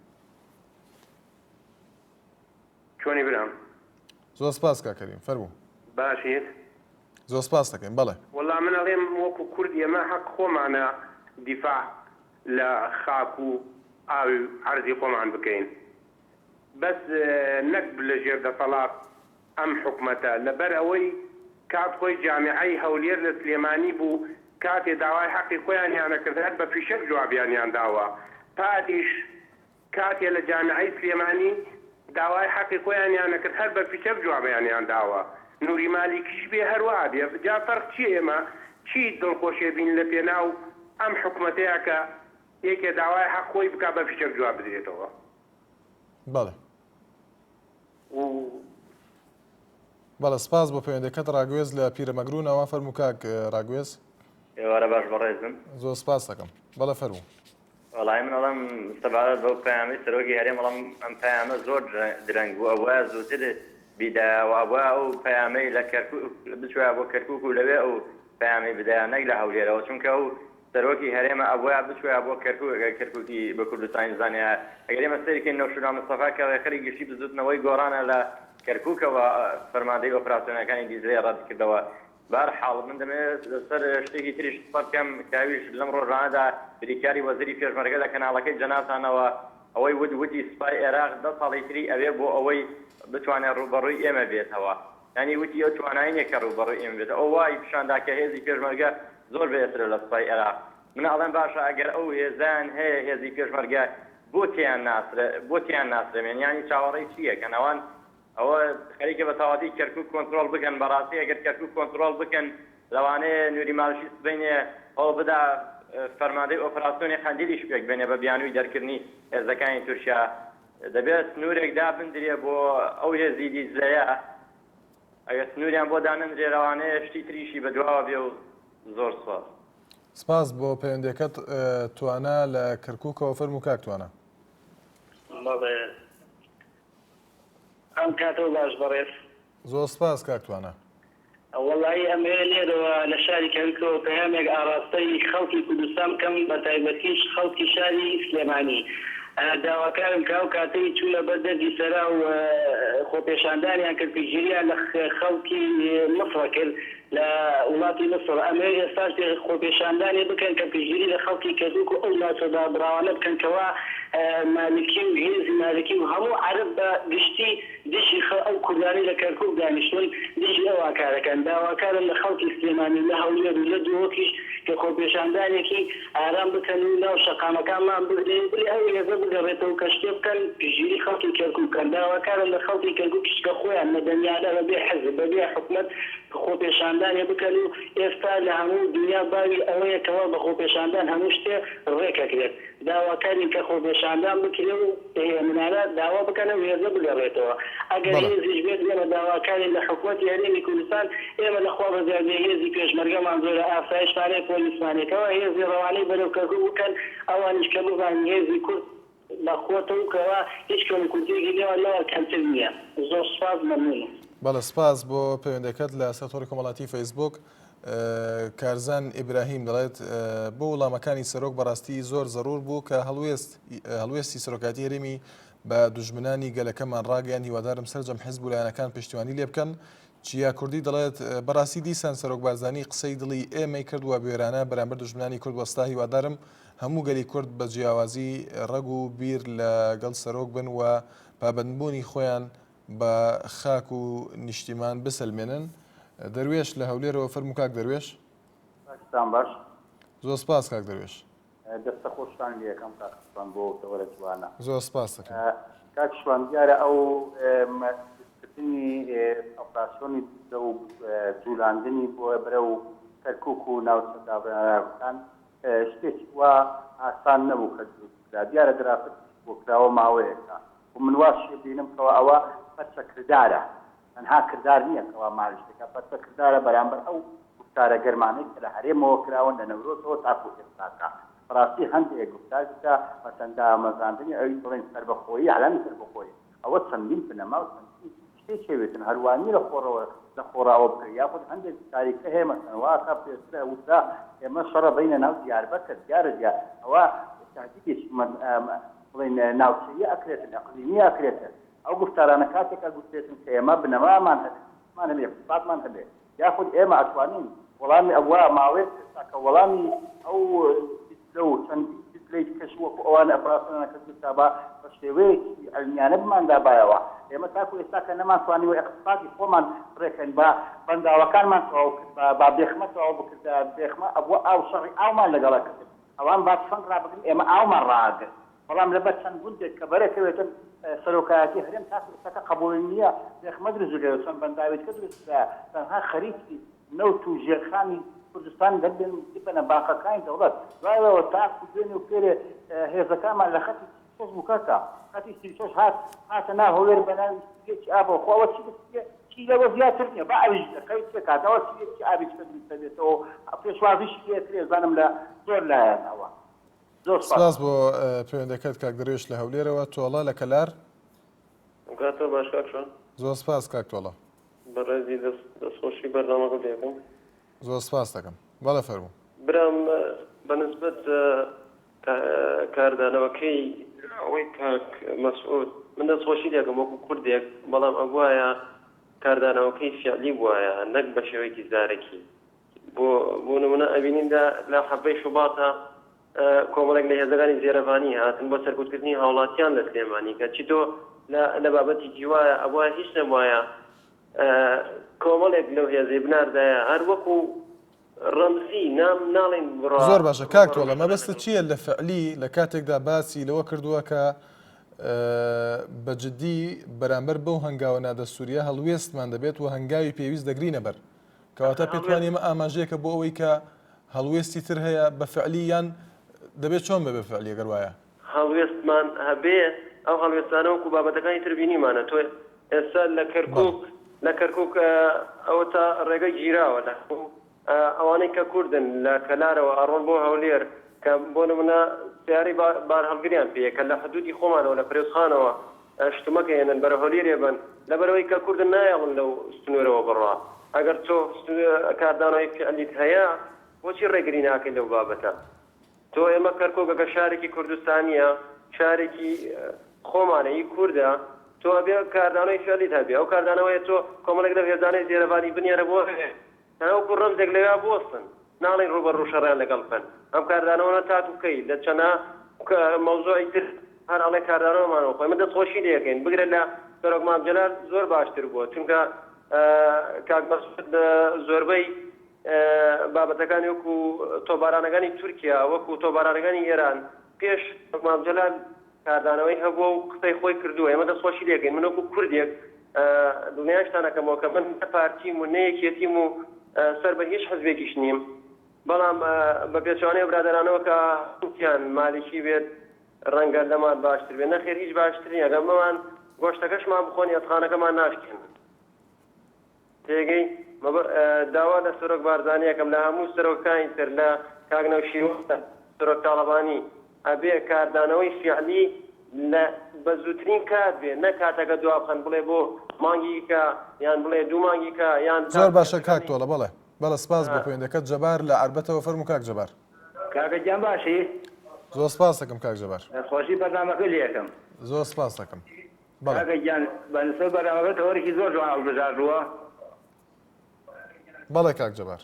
چۆنی برام؟ زۆر سپاس کاکەریم فەرموو. باشیت؟ زۆر سپاس دەکەین بەڵێ. وەڵام من ئەڵێم وەکو کورد ئێمە حەق خۆمانە دیفاع لە خاک و ئاوی عەرزی خۆمان بکەین. بەس نەک لەژێر دەسەڵات ئەم حکومەتە لەبەر ئەوەی کات خۆی جامیعەی هەولێر لە سلێمانی بوو کاتێ داوای حەقی خۆیانیانە کرد هەر بە پیشەک جوابیانیان داوە. پاتیش کاتێ لە جامیعەی سلێمانی داوای حەقی خۆیانیانە کرد هەر بە پیشەک جوابیانیان داوە. نوری مالیکیش بێ هەروە بێ جا فەرق چی ئێمە چی دڵخۆشێ بین لە پێناو ئەم حکومەتەیە کە یەکێ داوای حەق خۆی بکات بە پیشەک جواب بدرێتەوە. بەڵێ بەڵێ سپاس بۆ پەیوەندەکەت ڕاگوێز لە پیرەمەگرونەوە فەرموو کاک ڕاگوێز. ئێوارە باش بەڕێزم. زۆر سپاس دەکەم بەڵێ فەرموو. وەڵای من ئەڵەم مستەفادەت بەو پەیامی سەرۆکی هەرێم ئەڵەم ئەم پەیامە زۆر درەنگ بوو ئەوە زووتر بیدایەوە ئەوە ئەو پەیامەی لە کەرکووک بچوایە بۆ کەرکووک و لەوێ ئەو پەیامی بدایە نەک لە هەولێرەوە چونکە ئەو سەرۆکی هەرێمە ئەوە بچوایە بۆ کەرکووکی بە کوردستانی زانیا ئەگەر ئێمە سەرێکی نەوشورا مستەفا کە ڕێخەری گشتی بزوتنەوەی گۆڕانە لە کەرکووکەوە فەرماندەی ئۆپراسیۆنەکانی دیزرەی ڕەت کردەوە. بەرحاڵ من دەمێت سەر شتێکی تریش سپەر بکەم کاویش لەم ڕۆژانەدا بریکاری وەزیری پێشمەرگە لە کەناڵەکەی جەنابتانەوە ئەوەی وتی سوپای عێراق 10 ساڵی تری ئەوێ بۆ ئەوەی بتوانێت ڕوبەڕووی ئێمە بێتەوە. ینی وتی ئەو تواناییەکە ڕوبەڕووی ئێمە بێت ئەو وای پیشاندا کە هێزی پێشمەرگە زۆر بێترە لە سوپای عێراق. من ئەڵێم باشە ئەگەر ئەو هێزان هەیە هێزی پێشمەرگە بۆتیان ناسرێمێن ینی چاوەڕێی چییە کە نەوان ئەوە خەریکە بە تەواوی کەرکووک کۆنتترۆل بکەن بەڕاستی ئەگەر کەرکووک کۆنتترۆل بکەن لەوانەیە نوری ماڵشی سبینێ ئەو بدا فەرماندەی ئۆپراسیۆنی خەندیلیش پێک بێنێ بە بیانووی دەرکردنی هێزەکانی تورکیا دەبێت سنوورێک دابندرێ بۆ ئەو هێزی دیزلەیە ئەگەر سنووریان بۆ دانەندرێرەوانەیە شتی تریشی بە دواوە بێ و زۆر سپاس. سپاس بۆ پەیوەندەکەت توانە لە کەرکووکەوە فەرموو کاک توانە. ئەم کاتەوە باش بەڕێز. زۆر سپاس کاک توانە. وەڵی ئەمێ لێرەوە لە شاری کەرکووکەوە پەیامێک ئاراستەی خەڵکی کوردستان بکەم بە تایبەتیش خەڵکی شاری سلێمانی. داواکارم کە ئەو کاتەی چوونە بەر دەردی سەرا و خۆپێشاندانیان کرد پێگیریان لە خەڵکی مەسڕ کرد لە وڵاتی مەسڕ. ئەمێ ئێستاش خۆپێشاندانی بکەن کە پێگیری لە خەڵکی کەرکووک و ئەو ناچەدا براوانە بکەن کەوا مالکی و هێزی مالکی و هەموو عەرب بە گشتی دشی ئەو کوردانی لە کەرکووک دانیشتون دشی ئەو واکارەکەن. داواکارم لە خەڵکی سلێمانی لە هەولێر و لە دووەکیش کە خۆپێشاندانێکی ئارام بکەن و ناو شەقامەکانمان بگرێن ئەو هێزە بگەڕێتەوە کە شتێ بکەن پێگیری خەڵکی کەرکووکەن. داواکارم لە خەڵکی کەرکووکیش کە خۆیان مەدەنیانە بەبێ حەزب بەبێ حکومەت خۆپێشاندانێ بکەن و ئێستا لە هەموو دنیا باوی ئەوەیەکەوە بە خۆپێشاندان هەموو شتێ ڕێکەکرێت. داواکاری کە خۆپێشاندان بکرێ و منانە داوا بکەنە و هێزە بگەڕێتەوە. ئەگەر هێزیش بێت ئێمە داواکاری لە حکومەتی هەرێمی کوردستان ئێمە لەخوا بەزیادێ هێزی پێشمەرگەمان زۆرە ئاسایشمانەی پۆلیسمانێکەوە هێزی ڕەوانەی بەرەو کەرکووک بکەن ئەوانیش کە بزانن هێزی کورد بەخۆتەوەکەوە هیچ کۆمکوتێکی لێوە کەمتر نییە. زۆر سپاس مەمنونم. بەڵێ سپاس بۆ پەیوەندەکەت لە سەتۆری کۆمەڵاتی فەیسبوک. کارزان ئیبراهیم دەڵێت بۆ وەڵامەکانی سەرۆک بەڕاستی زۆر زەرور بوو کە هەڵوێستی سەرۆکاتی هەرێمی بە دوژمنانی گەلەکەمان ڕاگەیان هیوادارم سەرجەم حیزب و لایەنەکان پشتیوانی لێ بکەن. چیا کوردی دەڵێت بەڕاستی دیسان سەرۆک بارزانی قسەی دڵی ئێمەی کردووە بێرانە بەرامبەر دوژمنانی کورد وەستا هیوادارم هەموو گەلی کورد بە جیاوازی ڕەگ و بیر لەگەڵ سەرۆک بن و پابەندبوونی خۆیان بە خاک و نیشتیمان بسەلمێنن. دەروێش لە هەولێرەوە فەرموو کاک دەروێش. باش زۆر سپاس کاک دەروێش. دەستە خۆشتان یەکەم کاکشوان بۆ تەوەرە جوانە. زۆر سپاس دەکەم. کاکشوان دیارە ئەو ئۆپراسیۆنی و جوڵاندنی بۆ بەرە و کەرکووک و ناوچەدابرانەکان شتێکی وا ئاسان نەبوو کە دیارە درافت بۆ کراوە ماوەیەکە و من وا شێ بینم کەەوە ئەوە پەرچە کردارە تەنها کردار نییە کەەوە مالیشتەکە پەرچە کردارە بەرامبەر ئەو گفتارە گەرمانەی کە لە هەرێمەوە کراوە لە نەورۆزەوە تاکو ئێستاکە بەڕاستی هەندێک گفتارکە مەسەندا ئامەزاندنی ئەوی بڵێن سەربەخۆیی عەلامی سەربەخۆیی ئەوە چەندین بنەما و چەندین شتێک هەوێتن هەروانی لە خۆڕاوە بکرێت یاخود هەندێک تاریکە هەیە مەسەن واکە پێشترە وتا ئێمە شەڕە بینە ناو دیاربەکر دیارە دیار ئەوە تاکتیکێکی بڵێن ناوچەیی ئەکرێتن ئەقلیمی ئەکرێتن ئەو گفتارانە کاتێکە گوتێتن کە ئێمە بنەمامان هەمان هەبێ اقتصادمان هەبێ یاخود ئێمە ئەتوانین وەڵامی ئەوە ماوەیەک کە وەڵامی ئەو لەو چەند لەی کەشوەکو ئەوانە ئەپراسیۆنەکە تا بە شێوەیەکی ئەلمیانە بماندا بایەوە ئێمە تاکو ئێستا کە نەماتوانیوە اقتصادی خۆمان بڕێکەین بە بەنداوەکانمان تەواو کرد با بێخمە تەواو بکرد بێخمە ئەوە ئاو شەڕی ئاومان لەگەڵا کرد ئەوان با فەنگ ڕابگرن ئێمە ئاومان ڕاگرت بەڵام لەبەر چەند گوندێک کە بەرەکەوێتن سەرۆکایەتی هەرێم تاکو ئێستاکە قبوڵی نییە بێخمە دروستکە چەند بەنداوێتکە دروستکە تەنها خەریکی نەوت و ژێرخانی کوردستان دەبێن بنە باقەکانی دەوڵەت دوایەوە تاکو دوێنێ و پێرێ هێزەکانمان لە خەتی سۆز بکەکە خەتی سیسۆز هاتە ناو هەولێر بە ناوی سیرێکی ئابەوە خۆ ئەوە چی لەوە زیاتر نییە با ئەویش دەکەیت کاتەوە سیرێکی ئابیش کە دروستە بێتەوە پێشوازیشی لێترێ زانم لە زۆر لایەنەوە. زۆر سپاس بۆ پەیوەندەکەت کاک دەروێش لە هەولێرەوە تۆڵە لە کەلار. کاتۆ باش کاکشان. زۆر سپاس کاک تۆڵە. بەڕێزی دەستخۆشی بەرنامەکە دێکم. زۆر سپاس دەکەم. بەڵێ فەرموو. برام بەنسبەت کاردانەوەکەی ئەوەی کاک مەسعود من دەستخۆشی دێکم وەکو کوردێک بەڵام ئەوایە کاردانەوەکەی فیعلی بووایە نەک بە شێوەیەکی زارێکی بۆ نمونە ئەبینیندا لە حەبەی شوباتە کۆمەڵێک لە هێزەکانی زێرەبانی هاتن بۆ سەرکوتکردنی هاوڵاتیان لە سلێمانی کە چی تۆ لە بابەتی جیوایە ئەوە هیچ نەبوایە کۆمەڵێک لەو هێزەی بناردایە هەر وەکو ڕەمزی ناڵێن زۆر باشە کاک تۆڵە مەبەستە چییە لە فعلی لە کاتێکدا باسی لەوە کردووە کە بەجددی بەرامبەر بەو هەنگاوە نادەستوریە هەڵوێستمان دەبێت و هەنگاوی پێویست دەگرینە بەر کەواتە پێتوانین ئێمە ئاماژەیەکە بۆ ئەوەی کە هەڵوێستی تر هەیە بە فعلی یان دەبێت چۆن بێ بە فعلی ئەگەر وایە هەڵوێستمان هەبێ ئەو هەڵوێستانە وەکو بابەتەکانی تر بینیمانە تۆ ئێستا لە کەرکووک ئەوە تا ڕێگەی گیراوە لە ئەوانەی کە کوردن لە کەلارەوە ئەڕۆن بۆ هەولێر کە بۆ نمونە سیاری بار هەڵگریان پێیە کە لە حدودی خۆمانەوە لە پرێزخانەوە شتومەکە هێنن بەرە هەولێرێ بن لەبەرەوەی کە کوردن نایەڵن لەو ستنوێرەوە بڕوا ئەگەر تۆ کاردانەوەی فعلیت هەیە بۆچی ڕێگری ناکەی لەو بابەتە تۆ ئێمە کەرکووکەکە شارێکی کوردستانیە شارێکی خۆمانەی کووردە تۆ ئەبێ کاردانەوەی فعلیت هەبێ ئەو کاردانەوەی تۆ کۆمەڵێک لە هێزانەی زێرەبانی بنیانە بۆ هەیە تەنەوەکو ڕەمزێک لەوێ بۆستن ناڵێن ڕوبەر ڕووشەڕیان لەگەڵ بن ئەم کاردانەوە تاتوکەی لە چەنە مەوزوعی تر هەر ئەڵێ کاردانەوەمانەوە خۆی من دەستخۆشی لێەکەین بگرە لە سەرۆک مامجەلال زۆر باشتر بووە چونکە کاک مەسعود زۆربەی بابەتەکانی وەکو تۆبارانەکانی تورکیا وەکو تۆبارانەکانی ئێران پێش مامجەلال کاردانەوەی هەبووە و قسەی خۆی کردووە ئێمە دەستخۆشی لێەکەین من وەکو کوردێک دڵنیاشتانەکەمەوە کە من نە پارتیم و نەیەکێتیم و سەر بە هیچ حزبێکیش نیم بەڵام بە پێچوانەی برادرانەوە کە هەمووتیان مالیکی بێت ڕەنگە لەمان باشتر بێت نەخێر هیچ باشتر نیە ئەگەمەمان گۆشتەکەشمان بخۆن یەتخانەکەمان ناشکێن تێگەی داوا لە سەرۆک بارزانیەکەم لە هەموو سەرۆکانی تر لە کاگنەوشیوە سەرۆک تاڵەبانی ئەبێ کاردانەوەی فیعلی لە بە زووترین کات بێ نە کاتەکە دوابخەن بڵێ بۆ مانگی کە یان بڵێ دوو مانگی کە یان زۆر باشە کاک تۆڵە بەڵێ سپاس بۆ پەیوەندەکەت جەبار لە عەربەتەوە فەرموو کاک جەبار کاکە گیان باشی زۆر سپاس دەکەم کاک جەبار خۆشی بەرنامەکە لێ یەکەم زۆر سپاس دەکەم. بەڵێ کاکەگیان بەنسبەت بەرامبەر تەوەرێکی زۆر جوان هەڵبژاردووە. بەڵێ کاک جەبار.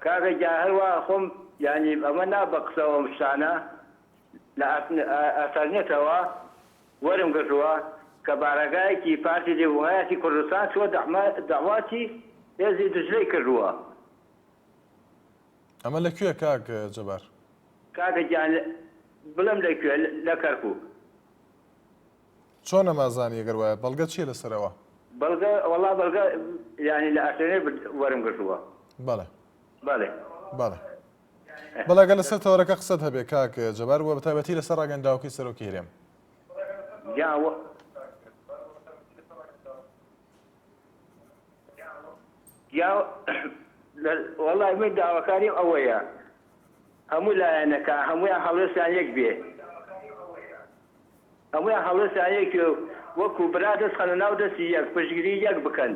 کاکەگیان هەروە خۆم یعنی ئەمە نا بە قسەوە شتانە لە ئەسەرنێتەوە وەرم گرتووە کە بارەگایەکی پارتی دێبووهایەتی کوردستان چوە داواتی هێزی دژلەی کردووە. ئەمە لەکوێ کاک جەبار؟ کاکەگیان بڵم لەکوێ لە کەرکووک. چۆن نەمازانی ئەگەر وایە بەڵگە چیە لەسەرەوە؟ بەڵگە وەڵا بەڵگە یعنی لە ئەسەرنێ وەرم گرتووە. بەڵێ بەڵێ بەڵێ بەڵاگە لەسەر تەوەرەکە قسەت هەبێ کاک جەبار وە بەتایبەتی لەسەر ڕاگەنداوەکەی سەرۆکی هەرێم. وەڵای من داواکاریم ئەوەیە هەموو لایەنەکە هەمویان هەڵوێستیان یەک بێ هەمویان هەڵوێستیان یەک وەکو برا دەست خەنە ناو دەستی یەک پشتگیری یەک بکەن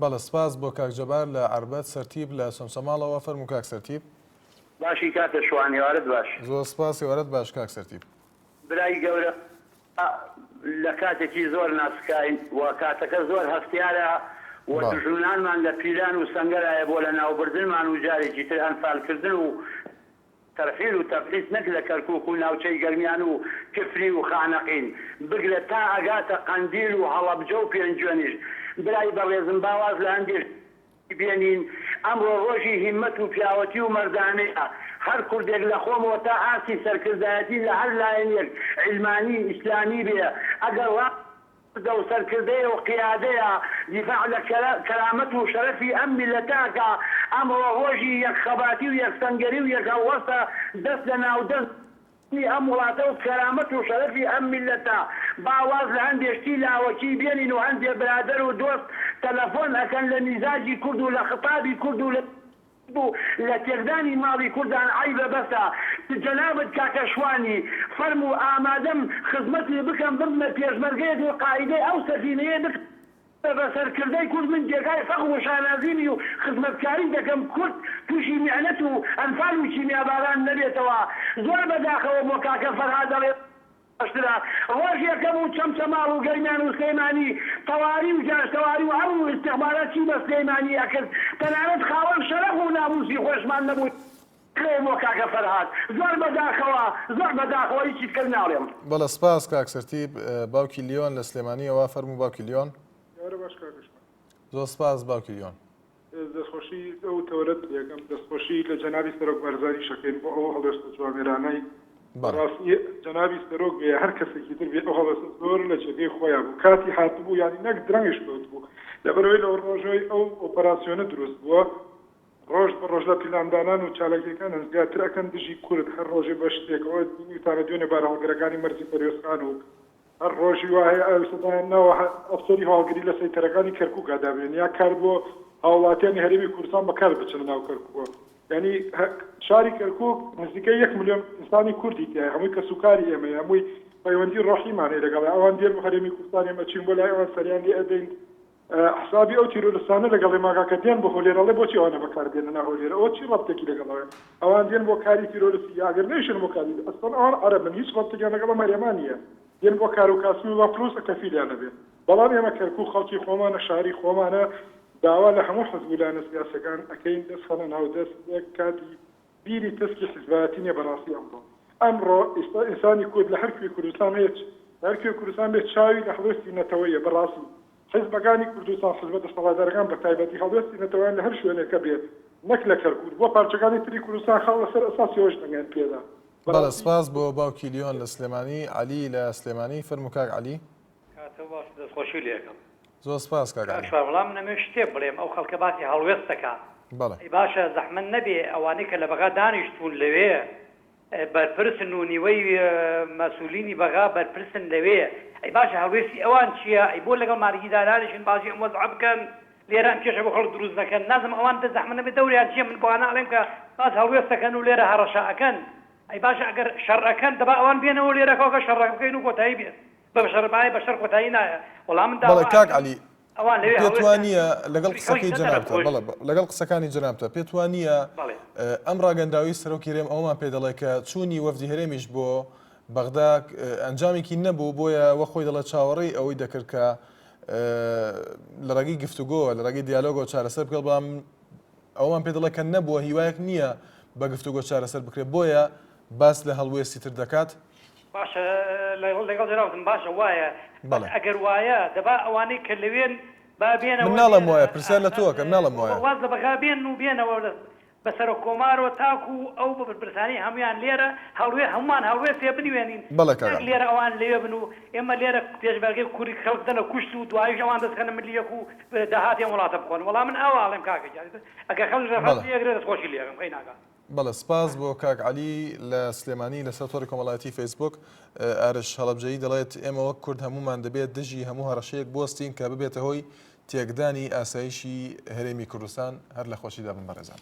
بەڵێ سپاس بۆ کاک جەبار لە عەربەت سەرتیب لە سۆمسەماڵەوە فەرموو کاک سەرتیب. باشی کاتە شوانی وارد باش. زۆر سپاس وارد باش کاک سەرتیب. برای گەورە لە کاتێکی زۆر ناسکاین و کاتەکە زۆر هەفتیارە و دژمنانمان لە پیران و سەنگەرایە بۆ لە ناوبردنمان و جارێکی تر ئەنفالکردن و تەرحیل و تەفلیس نەک لە کەرکووک و ناوچەی گەرمیان و کفری و خانەقین بگرێت تا ئەگاتە قەندیل و هەڵەبجە و پێنجوێنیش. برای بەڕێزم باواز لە هەندێک بێنین ئەمڕۆ ڕۆژی هیممەت و پیاوەتی و مەردانەیە هەر کوردێک لە خۆمەوە تا ئاسی سەرکردایەتی لە هەر لایەنێک علمانی ئیسلامی بێ ئەگەر و سەرکردەیە و قیادەیە دیفاع لە کەرامەت و شەرەفی ئەم میلەتاکە ئەمڕۆ ڕۆژی یەکخەباتی و یەکسەنگەری و یەکهەوەستە دەست لە ناودەست ئەم وڵاتە و کەرامەت و شەرەفی ئەم میلەتە باواز لە هەندێشتی لاوەکی بێنین و هەندێک برادەر و دۆست تەلەفۆن ئەکەن لە میزاجی کورد و لە خطابی کورد و لە تێکدانی ماڵی کوردان عیبە بەسە جەنابەت کاکەشوانی فەرموو ئامادەم خزمەتی بکەم بمە پێشمەرگەیەک و قاعیدەی ئەو سەفینەیە بکەم بەسەرکردەی کورد من جێگای فەخر و شانازیمی و خزمەتکاری دەکەم کورد تووشی میعنەت و ئەنفال و کیمیاباران نەبێتەوە زۆر بەداخەوە بۆ کاکە فەرهاد دەڵێ ڕۆژێکەم و چەمچەماڵ و گەرمیان و سلەیمانی تەواری و جاشتەواری و هەموو استیخبارەتی بە سلەیمانی ئەکرد تەنانەت خاوەن شەرەف و ناموسی خۆشمان نەبوو بۆ کاکە فەرهاد زۆر بەداخەوە هیچی تر ناڵێم. بەڵێ سپاس کاک سەرتیب. باوکی لیۆن لە سلێمانیەوە فەرموو باوکی لیۆن. زۆر سپاس باوکی لیۆن. دەستخۆشی ئەو تەورەت یەکەم دەستخۆشی لە جەنابی سەرۆک بەرزانی شەکەین بۆ ئەو هەڵوێستە جوامێرانەی ڕاستی جەنابی سەرۆک بێ هەر کەسێکی تر بێت ئەو هەڵوێستە زۆر لە جێگەی خۆیان بوو کاتی هاتبوو یانی نەک درەنگش کەوت بوو لەبەرەوەی لەو ڕۆژەی ئەو ئۆپەراسیۆنە دروست بووە ڕۆژ بە ڕۆژ لە پیلاندانان و چالاکیەکان زیاتر ئەکەن دژی کورد هەر ڕۆژێ بە شتێکەوە وتانە دوێنێ بارهەڵگرەکانی مەرجی پەروێزخان و هەر ڕۆژی وایە ئەوسەدانەوە ئەفسەری هەواڵگری لە سەیتەرەکانی کەرکووک دابێن یا کار بۆ هاوڵاتیانی هەرێمی کوردستان بەکار بچن ناو کەرکووکەوە یعنی شاری کەرکووک نزیکەی 1 ملیۆن ئینسانی کوردی تایە هەمووی کە سوکاری ئێمە هەمووی پەیوەندی ڕۆحیمانەیە لەگەڵ ئەوان دێن بۆ هەرێمی کوردستان ئێمە چین بۆ لای ئەوان سەریان لێ ئەدەین حسابی ئەو تیرۆرستانە لەگەڵی ماگاکە دێن بۆ هۆلێرەڵێ بۆچی ئەوانە بەکاردێنە ناهۆلێرە ئەوە چی ڕەبتێکی لەگەڵەوە ئەوان دێن بۆ کاری تیرۆرستی یاگەر نێشن بۆ کاری ئەسڵ ئەوان عەرەبن هیچ ڕەبتێکیان لەگەڵ مەریەمان نییە دێن بۆ کار و کاسبی و پلوسە کەفیلیانە بێت بەڵام ئێمە کەرکووک خەڵکی خۆمانە شاری خۆمانە داوا لە هەموو حەزبولانە سیاسەکان ئەکەین دەستخەنە ناودەست کاتی بیری تەسکی حیزبەتی نیە بەڕاستی ئەمڕۆ ئینسانی کورد لە هەرکوێ کوردستان هەیە هەرکوێ کوردستان بێت چاوی لە هەڵوێستی نەتەوەیە بەڕاستی حیزبەکانی کوردستان حیزبە دەسەڵاتدارەکان بە تایبەتی هەڵوێستی نەتەوەیان لە هەر شوێنێکە بێت نەک لە کەرکووک بۆ پارچەکانی تری کوردستان خەڵ لەسەر ئەساسیەوەش دەنگیان پێدا. بەڵێ سپاس بۆ باوکی لیۆن لە سلێمانی عەلی لە سلێمانی فەرموو کاک عەلی. کاتە باش دەستخۆشی لێ یەکەم. زۆر سپاس کاک عەلی. بەڵام نەمێ شتێ بڵێم ئەو خەڵکە باسی هەڵوێستەکە. بەڵێ. باشە زەحمەت نەبێ ئەوانەی کە لە بەغا دانیشتون لەوێ بەرپرسن و نیوەی مەسئولینی بەغا بەرپرسن لەوێ ئەی باشە هەڵوێستی ئەوان چییە ئەی بۆ لەگەڵ مارگیدارانیشن باسی ئەم وەزع بکەن لێرە ئەم کێشە بۆ خەڵک دروست نەکەن نازم ئەوان دە زەحمەت نەبێ دەوریان چییە من بۆ ناڵێم کە باس هەڵوێستەکەن و لێرە هەڕەشەکەن ئەی باشە ئەگەر شەڕەکەن دەبا ئەوان بێنەوە لێرەکەوە کە شەڕەکە بکەین و کۆتایی بێت بە شەڕبای بە شەڕ کۆتایی نایە وەڵام من بەڵێ کاک عەلی ئەوان لەوێ پێت وانە لەگەڵ قسەکەی جەنابتە بەڵێ لەگەڵ قسەکانی جەنابتە پێت وانە ئەم ڕاگەنداوی سەرۆکی هەرێم ئەومان پێ دەڵێ کە چوونی وەفدی هەرێمیش بۆ بەغدا ئەنجامێکی نەبوو بۆیە وە خۆی دەڵێت چاوەڕێی ئەوەی دەکرد کە لە ڕێگەی گفتوگۆ لە ڕێگەی دیالۆگۆ چارەسەر بکەڵ بەڵام ئەومان پێ دەڵێ کە نەبووە هیوایەک نییە بە گفتوگۆ چارەسەر بکرێت بۆیە باس لە هەڵوێستی تر دەکات باشە لەگەڵ جەنابەتم باشە وایە ئەگەر وایە دەبا ئەوانەی کە لەوێن با بێنەوە من ناڵم وایە پرسیار لە تۆکە ناڵم وایە واز لە بەغا بێن و بێنەوە بەسەر کۆمارەوە تاکو ئەو بەپرسانی هەمویان لێرە هەڵوێ هەمومان هەڵوێ فێ بنوێنین لێرە ئەوان لێوێ بن و ئێمە لێرە پێشبەرگەی کوری خەڵک دەنە کوشت و دوایش ئەوان دەستکەنە ملیەک و داهاتیان وڵاتە بخۆن وەڵام من ئاواڵێم کاکە ئەگەر خەڵک ڕێگرێ دەستخۆشی لێرم خەی ناکات بەڵێ سپاس بۆ کاک علی لە سلێمانی لەسەر تۆڕی کۆمەڵایەتی فەیسبوک ئارش هەڵەبجەیی دەڵێت ئێمە وەک کورد هەمومان دەبێت دژی هەموو هەڕەشەیەک بۆستین کە ببێتە هۆی تێکدانی ئاسایشی هەرێمی کوردستان هەر لە خۆشیدا بن بەڕێزان.